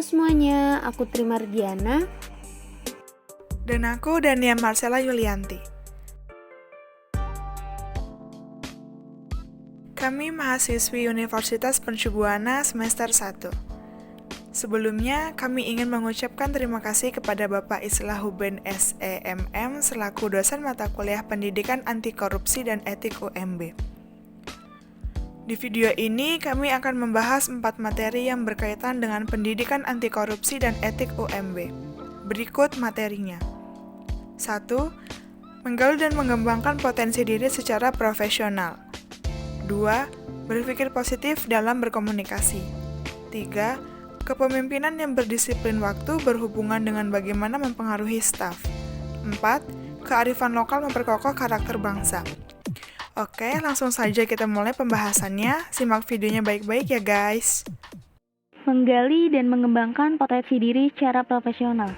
semuanya, aku Trimardiana. Dan aku Dania Marcella Yulianti. Kami mahasiswi Universitas Pencubuana semester 1. Sebelumnya, kami ingin mengucapkan terima kasih kepada Bapak Islahuben SEMM selaku dosen mata kuliah Pendidikan Anti Korupsi dan Etik UMB. Di video ini, kami akan membahas 4 materi yang berkaitan dengan pendidikan anti korupsi dan etik UMB. Berikut materinya. 1. Menggali dan mengembangkan potensi diri secara profesional. 2. Berpikir positif dalam berkomunikasi. 3. Kepemimpinan yang berdisiplin waktu berhubungan dengan bagaimana mempengaruhi staf. 4. Kearifan lokal memperkokoh karakter bangsa. Oke, langsung saja kita mulai pembahasannya. Simak videonya baik-baik ya guys. Menggali dan mengembangkan potensi diri secara profesional.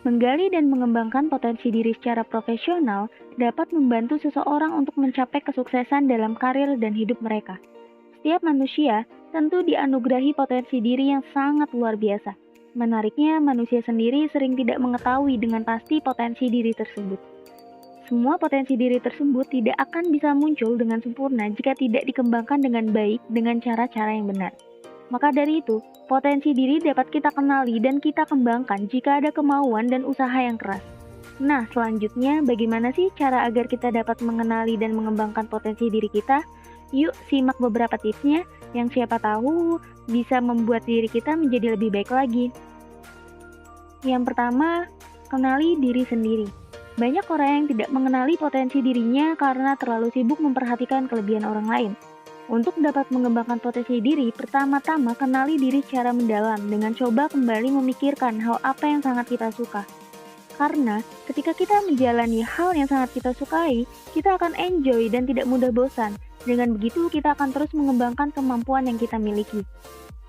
Menggali dan mengembangkan potensi diri secara profesional dapat membantu seseorang untuk mencapai kesuksesan dalam karir dan hidup mereka. Setiap manusia tentu dianugerahi potensi diri yang sangat luar biasa. Menariknya, manusia sendiri sering tidak mengetahui dengan pasti potensi diri tersebut. Semua potensi diri tersebut tidak akan bisa muncul dengan sempurna jika tidak dikembangkan dengan baik dengan cara-cara yang benar. Maka dari itu, potensi diri dapat kita kenali dan kita kembangkan jika ada kemauan dan usaha yang keras. Nah, selanjutnya bagaimana sih cara agar kita dapat mengenali dan mengembangkan potensi diri kita? Yuk simak beberapa tipsnya yang siapa tahu bisa membuat diri kita menjadi lebih baik lagi. Yang pertama, kenali diri sendiri. Banyak orang yang tidak mengenali potensi dirinya karena terlalu sibuk memperhatikan kelebihan orang lain. Untuk dapat mengembangkan potensi diri, pertama-tama kenali diri secara mendalam dengan coba kembali memikirkan hal apa yang sangat kita suka. Karena ketika kita menjalani hal yang sangat kita sukai, kita akan enjoy dan tidak mudah bosan. Dengan begitu, kita akan terus mengembangkan kemampuan yang kita miliki.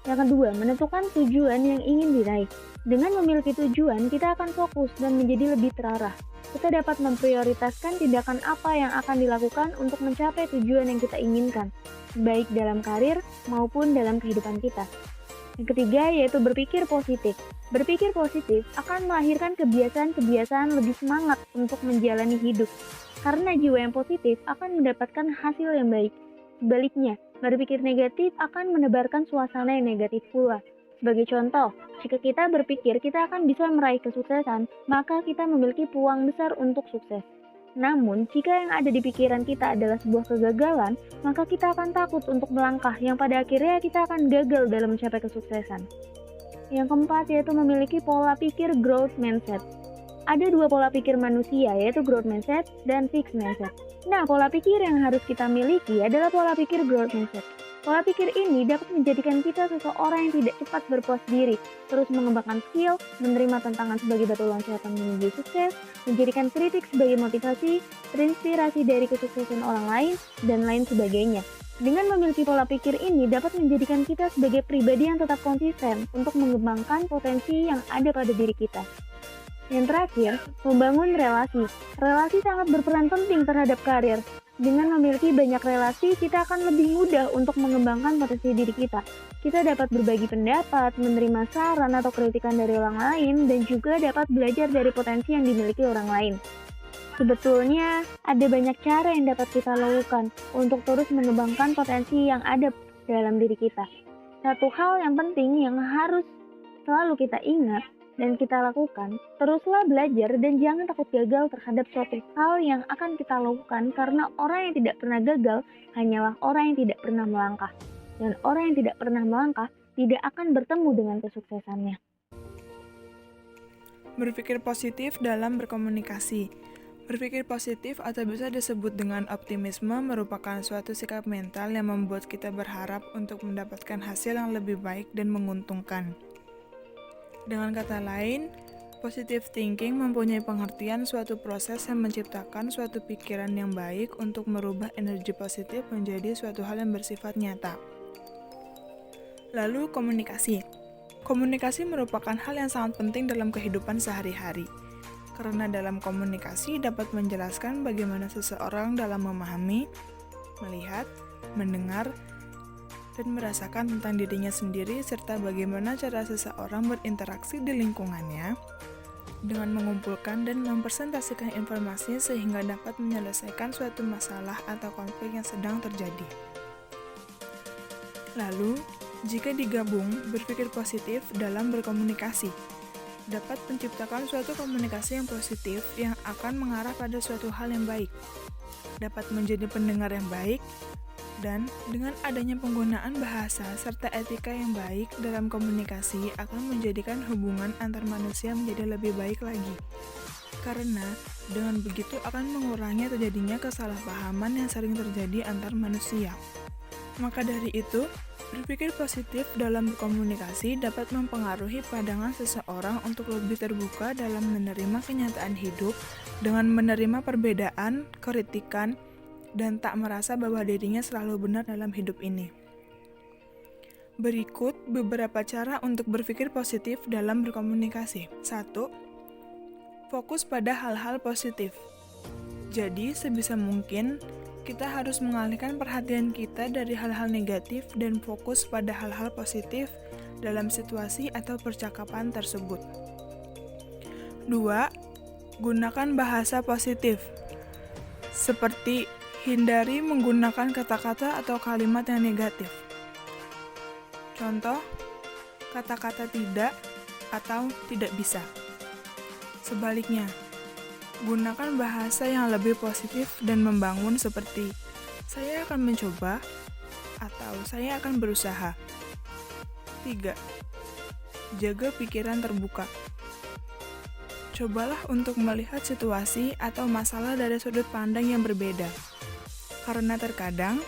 Yang kedua, menentukan tujuan yang ingin diraih. Dengan memiliki tujuan, kita akan fokus dan menjadi lebih terarah. Kita dapat memprioritaskan tindakan apa yang akan dilakukan untuk mencapai tujuan yang kita inginkan, baik dalam karir maupun dalam kehidupan kita. Yang ketiga, yaitu berpikir positif. Berpikir positif akan melahirkan kebiasaan-kebiasaan lebih semangat untuk menjalani hidup. Karena jiwa yang positif akan mendapatkan hasil yang baik. Sebaliknya, berpikir negatif akan menebarkan suasana yang negatif pula. Sebagai contoh, jika kita berpikir kita akan bisa meraih kesuksesan, maka kita memiliki peluang besar untuk sukses. Namun, jika yang ada di pikiran kita adalah sebuah kegagalan, maka kita akan takut untuk melangkah yang pada akhirnya kita akan gagal dalam mencapai kesuksesan. Yang keempat, yaitu memiliki pola pikir growth mindset. Ada dua pola pikir manusia, yaitu growth mindset dan fixed mindset. Nah, pola pikir yang harus kita miliki adalah pola pikir growth mindset. Pola pikir ini dapat menjadikan kita seseorang yang tidak cepat berpuas diri, terus mengembangkan skill, menerima tantangan sebagai batu loncatan menuju sukses, menjadikan kritik sebagai motivasi, terinspirasi dari kesuksesan orang lain, dan lain sebagainya. Dengan memiliki pola pikir ini dapat menjadikan kita sebagai pribadi yang tetap konsisten untuk mengembangkan potensi yang ada pada diri kita. Yang terakhir, membangun relasi. Relasi sangat berperan penting terhadap karir. Dengan memiliki banyak relasi, kita akan lebih mudah untuk mengembangkan potensi diri kita. Kita dapat berbagi pendapat, menerima saran atau kritikan dari orang lain, dan juga dapat belajar dari potensi yang dimiliki orang lain. Sebetulnya, ada banyak cara yang dapat kita lakukan untuk terus mengembangkan potensi yang ada dalam diri kita. Satu hal yang penting yang harus selalu kita ingat dan kita lakukan, teruslah belajar dan jangan takut gagal terhadap suatu hal yang akan kita lakukan karena orang yang tidak pernah gagal hanyalah orang yang tidak pernah melangkah. Dan orang yang tidak pernah melangkah tidak akan bertemu dengan kesuksesannya. Berpikir positif dalam berkomunikasi. Berpikir positif atau bisa disebut dengan optimisme merupakan suatu sikap mental yang membuat kita berharap untuk mendapatkan hasil yang lebih baik dan menguntungkan. Dengan kata lain, positive thinking mempunyai pengertian suatu proses yang menciptakan suatu pikiran yang baik untuk merubah energi positif menjadi suatu hal yang bersifat nyata. Lalu, komunikasi. Komunikasi merupakan hal yang sangat penting dalam kehidupan sehari-hari. Karena dalam komunikasi dapat menjelaskan bagaimana seseorang dalam memahami, melihat, mendengar, dan merasakan tentang dirinya sendiri serta bagaimana cara seseorang berinteraksi di lingkungannya dengan mengumpulkan dan mempresentasikan informasi sehingga dapat menyelesaikan suatu masalah atau konflik yang sedang terjadi. Lalu, jika digabung, berpikir positif dalam berkomunikasi dapat menciptakan suatu komunikasi yang positif yang akan mengarah pada suatu hal yang baik, dapat menjadi pendengar yang baik, dan dengan adanya penggunaan bahasa serta etika yang baik dalam komunikasi akan menjadikan hubungan antar manusia menjadi lebih baik lagi. Karena dengan begitu akan mengurangi terjadinya kesalahpahaman yang sering terjadi antar manusia. Maka dari itu, berpikir positif dalam berkomunikasi dapat mempengaruhi pandangan seseorang untuk lebih terbuka dalam menerima kenyataan hidup dengan menerima perbedaan, kritikan, dan tak merasa bahwa dirinya selalu benar dalam hidup ini. Berikut beberapa cara untuk berpikir positif dalam berkomunikasi. 1. Fokus pada hal-hal positif. Jadi, sebisa mungkin, kita harus mengalihkan perhatian kita dari hal-hal negatif dan fokus pada hal-hal positif dalam situasi atau percakapan tersebut. 2. Gunakan bahasa positif. Seperti hindari menggunakan kata-kata atau kalimat yang negatif. Contoh, kata-kata tidak atau tidak bisa. Sebaliknya, gunakan bahasa yang lebih positif dan membangun seperti saya akan mencoba atau saya akan berusaha. 3. Jaga pikiran terbuka. Cobalah untuk melihat situasi atau masalah dari sudut pandang yang berbeda. Karena terkadang,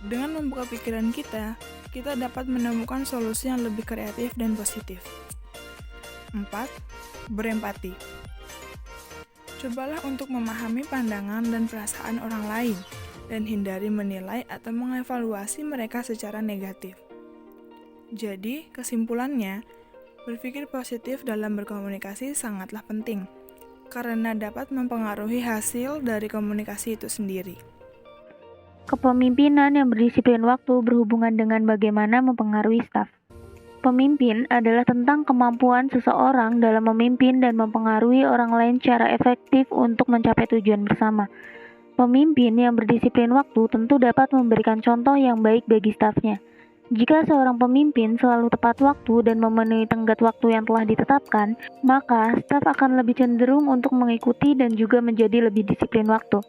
dengan membuka pikiran kita dapat menemukan solusi yang lebih kreatif dan positif. 4. Berempati. Cobalah untuk memahami pandangan dan perasaan orang lain, dan hindari menilai atau mengevaluasi mereka secara negatif. Jadi, kesimpulannya, berpikir positif dalam berkomunikasi sangatlah penting, karena dapat mempengaruhi hasil dari komunikasi itu sendiri. Kepemimpinan yang berdisiplin waktu berhubungan dengan bagaimana mempengaruhi staf. Pemimpin adalah tentang kemampuan seseorang dalam memimpin dan mempengaruhi orang lain secara efektif untuk mencapai tujuan bersama. Pemimpin yang berdisiplin waktu tentu dapat memberikan contoh yang baik bagi stafnya. Jika seorang pemimpin selalu tepat waktu dan memenuhi tenggat waktu yang telah ditetapkan, maka staf akan lebih cenderung untuk mengikuti dan juga menjadi lebih disiplin waktu.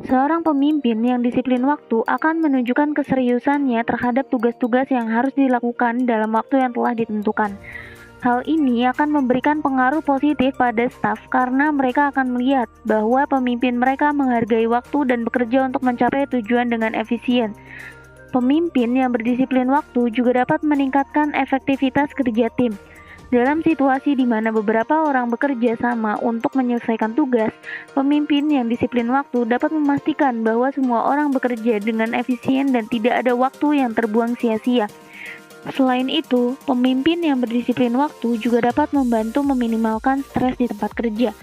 Seorang pemimpin yang disiplin waktu akan menunjukkan keseriusannya terhadap tugas-tugas yang harus dilakukan dalam waktu yang telah ditentukan. Hal ini akan memberikan pengaruh positif pada staf karena mereka akan melihat bahwa pemimpin mereka menghargai waktu dan bekerja untuk mencapai tujuan dengan efisien. Pemimpin yang berdisiplin waktu juga dapat meningkatkan efektivitas kerja tim. Dalam situasi di mana beberapa orang bekerja sama untuk menyelesaikan tugas, pemimpin yang disiplin waktu dapat memastikan bahwa semua orang bekerja dengan efisien dan tidak ada waktu yang terbuang sia-sia. Selain itu, pemimpin yang berdisiplin waktu juga dapat membantu meminimalkan stres di tempat kerja.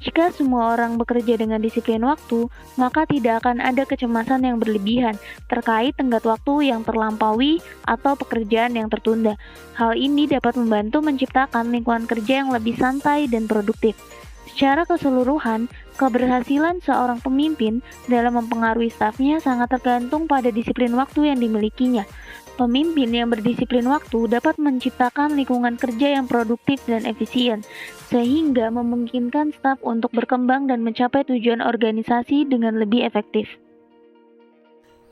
Jika semua orang bekerja dengan disiplin waktu, maka tidak akan ada kecemasan yang berlebihan terkait tenggat waktu yang terlampaui atau pekerjaan yang tertunda. Hal ini dapat membantu menciptakan lingkungan kerja yang lebih santai dan produktif. Secara keseluruhan, keberhasilan seorang pemimpin dalam mempengaruhi stafnya sangat tergantung pada disiplin waktu yang dimilikinya. Pemimpin yang berdisiplin waktu dapat menciptakan lingkungan kerja yang produktif dan efisien, sehingga memungkinkan staf untuk berkembang dan mencapai tujuan organisasi dengan lebih efektif.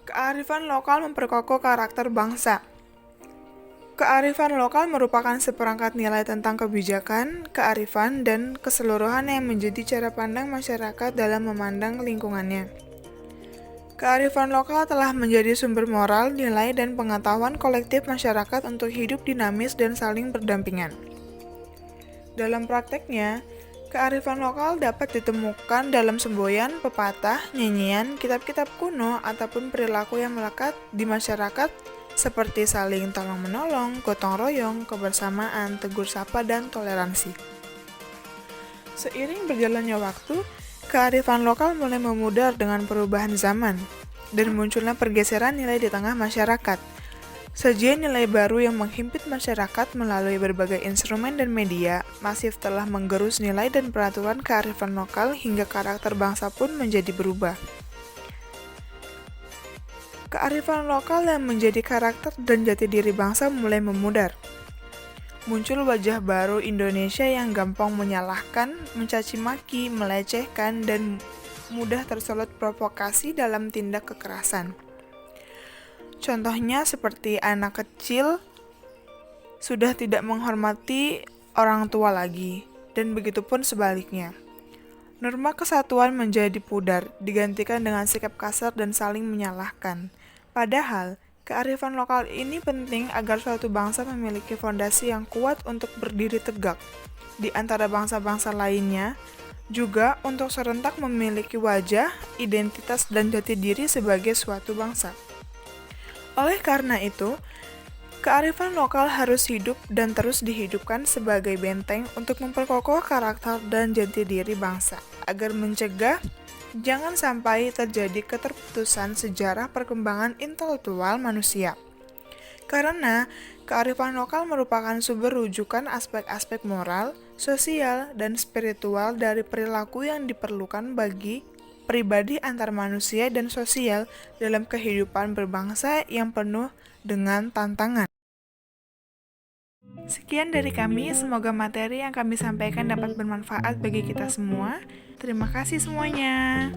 Kearifan lokal memperkokoh karakter bangsa. Kearifan lokal merupakan seperangkat nilai tentang kebijakan, kearifan, dan keseluruhan yang menjadi cara pandang masyarakat dalam memandang lingkungannya. Kearifan lokal telah menjadi sumber moral, nilai, dan pengetahuan kolektif masyarakat untuk hidup dinamis dan saling berdampingan. Dalam prakteknya, kearifan lokal dapat ditemukan dalam semboyan, pepatah, nyanyian, kitab-kitab kuno, ataupun perilaku yang melekat di masyarakat seperti saling tolong-menolong, gotong royong, kebersamaan, tegur sapa, dan toleransi. Seiring berjalannya waktu, kearifan lokal mulai memudar dengan perubahan zaman. dan munculnya pergeseran nilai di tengah masyarakat. Sajian nilai baru yang menghimpit masyarakat melalui berbagai instrumen dan media masif telah menggerus nilai dan peraturan kearifan lokal hingga karakter bangsa pun menjadi berubah. Kearifan lokal yang menjadi karakter dan jati diri bangsa mulai memudar. Muncul wajah baru Indonesia yang gampang menyalahkan, mencaci maki, melecehkan, dan mudah tersulut provokasi dalam tindak kekerasan. Contohnya seperti anak kecil sudah tidak menghormati orang tua lagi, dan begitupun sebaliknya. Norma kesatuan menjadi pudar, digantikan dengan sikap kasar dan saling menyalahkan. Padahal, kearifan lokal ini penting agar suatu bangsa memiliki fondasi yang kuat untuk berdiri tegak di antara bangsa-bangsa lainnya, juga untuk serentak memiliki wajah, identitas, dan jati diri sebagai suatu bangsa. Oleh karena itu, kearifan lokal harus hidup dan terus dihidupkan sebagai benteng untuk memperkokoh karakter dan jati diri bangsa, agar mencegah jangan sampai terjadi keterputusan sejarah perkembangan intelektual manusia. Karena kearifan lokal merupakan sumber rujukan aspek-aspek moral, sosial, dan spiritual dari perilaku yang diperlukan bagi pribadi antar manusia dan sosial dalam kehidupan berbangsa yang penuh dengan tantangan. Sekian dari kami, semoga materi yang kami sampaikan dapat bermanfaat bagi kita semua. Terima kasih semuanya.